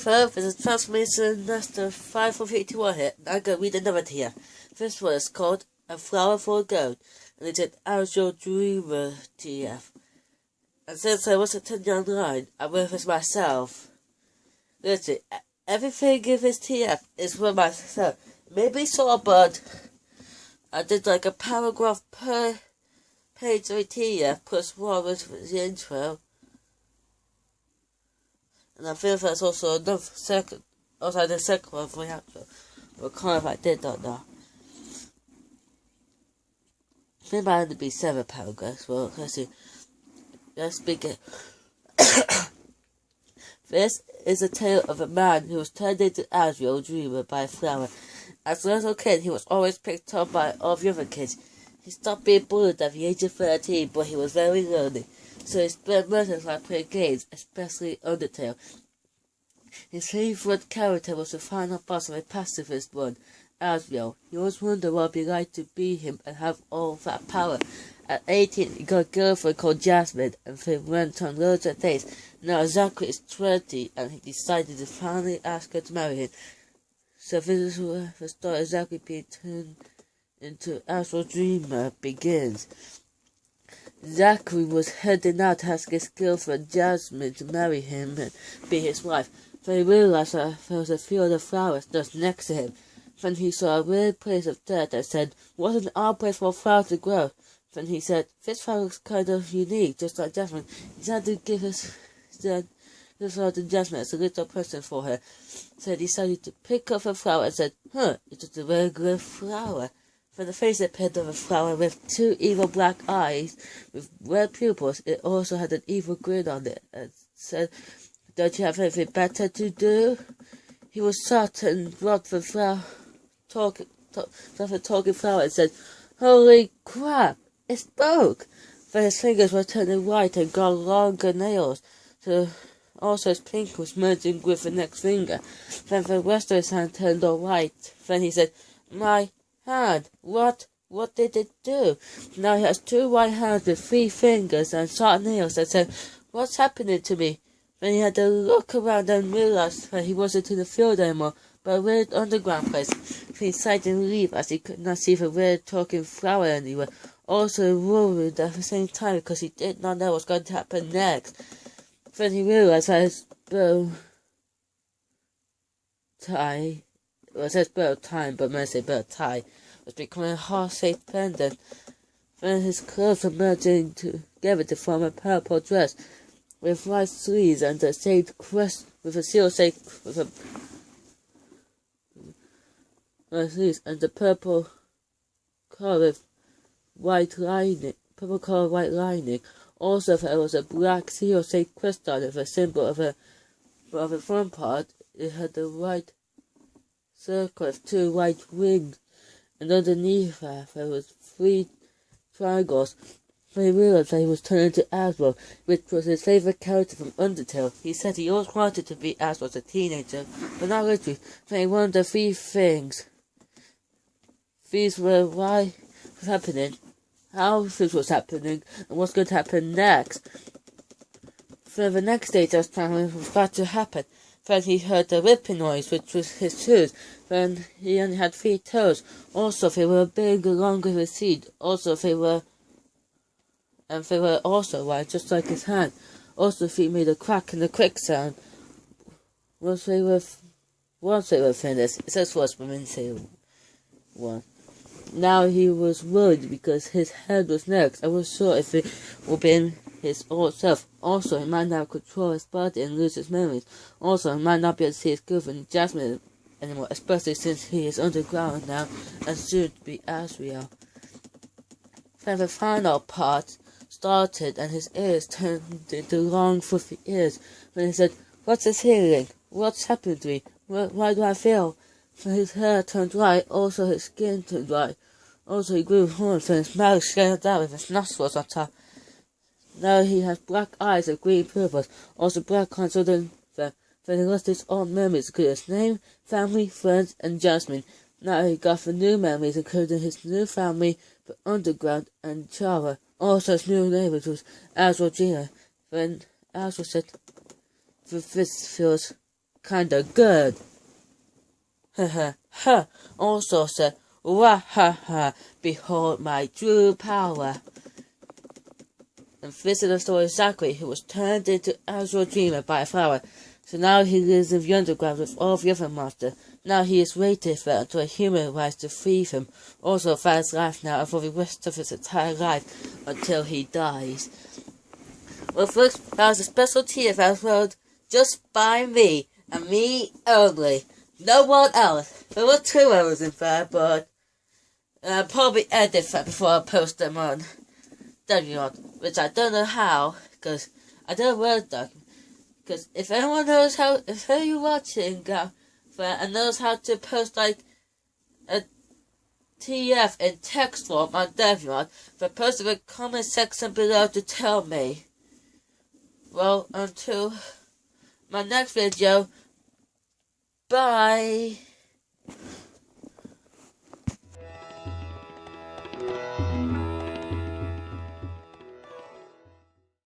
Earth is a transformation master 5481 here. I'm going to read another here. This one is called A Flower for Gold, and it's an Asriel Dreemurr TF. And since I wasn't turning online, I wrote this myself. Listen, everything in this TF is for myself. Maybe so, but I did like a paragraph per page of a TF plus one with the intro. And I feel that's also another second, also the second one for the outro. What kind of I did not know. There might only be 7 paragraphs. Well, let's see. Let's begin. This is a tale of a man who was turned into Asriel Dreemurr by a flower. As a little kid, he was always picked on by all the other kids. He stopped being bullied at the age of 13, but he was very lonely. So he spent most of his life playing games, especially Undertale. His favourite character was the final boss of a pacifist one, Asriel. He always wondered what it would be like to be him and have all that power. At 18, he got a girlfriend called Jasmine, and they went on loads of dates. Now Zachary is 20, and he decided to finally ask her to marry him. So this is where the story of Zachary being turned into Asriel Dreemurr begins. Zachary was heading out to ask his girlfriend Jasmine to marry him and be his wife. Then he realized that there was a field of flowers just next to him. Then he saw a weird place of dirt and said, "What an odd place for a flower to grow." Then he said, "This flower looks kind of unique, just like Jasmine." He decided to give this flower to Jasmine as a little present for her. So he decided to pick up a flower and said, "It's just a regular flower." Then the face appeared of a flower with 2 evil black eyes with red pupils. It also had an evil grin on it and said, "Don't you have anything better to do?" He was shocked and brought the flower, talking flower and said, "Holy crap, it spoke!" Then his fingers were turning white and got longer nails. So also his pink was merging with the next finger. Then the rest of his hand turned all white. Then he said, "My hand, what did it do?" Now he has 2 white hands with 3 fingers and sharp nails and said, "What's happening to me?" Then he had to look around and realized that he wasn't in the field anymore, but a weird underground place. He decided to leave as he could not see the weird talking flower anywhere. Also worried at the same time because he did not know what was going to happen next. Then he realized that his bow tie, well, it says bow tie, but when I say bow tie, was becoming a heart-shaped pendant. Then his clothes were merging together to form a purple dress with white sleeves and a shaped crest with a seal shaped with white sleeves and the purple color with white lining. Also, there was a black seal shaped crest on it with a symbol of the front part. It had a white circle with 2 white wings, and underneath that there was 3 triangles. When he realized that he was turning into Asriel, which was his favourite character from Undertale. He said he always wanted to be Asriel as a teenager, but not literally. Then he wanted the 3 things. These were why was happening, how this was happening, and what's going to happen next. For the next day, just time was about to happen. Then he heard a ripping noise, which was his shoes. Then he only had 3 toes. Also, they were big along with his feet. Also, they were also white, just like his hand. Also, his feet made a crack and a quick sound. Once they were finished, it says was women say one. Now he was worried because his head was next. I was sure if it would be his old self. Also, he might not control his body and lose his memories. Also, he might not be able to see his girlfriend Jasmine anymore, especially since he is underground now and soon to be Asriel. Then the final part started and his ears turned into long fluffy ears. When he said, "What's this hearing? What's happened to me? Why do I feel?" Then his hair turned white, also his skin turned white. Also he grew horns and his mouth scaled out with his nostrils on top. Now he has black eyes with green pupils, also black eyes other than Then he lost his old memories, including his name, family, friends, and Jasmine. Now he got the new memories, including his new family, the underground, and Chara. Also his new name, which was Asriel Dreemurr. Then Asriel said, "This feels kinda good. Also said, Wahaha, behold my true power. And visitor saw exactly who was turned into Asriel Dreemurr by a flower. So now he lives in the underground with all the other monsters. Now he is waiting for until a human arrives to free him. Also for his life now and for the rest of his entire life until he dies. Well folks, that was a special TF episode just by me and me only. No one else. There were 2 others in there, but I'll probably edit that before I post them on Deviant, which I don't know how, because I don't Word document. Because if anyone knows how, if you're watching and knows how to post like a TF in text form on Deviant, but post in the comment section below to tell me. Well, until my next video, bye.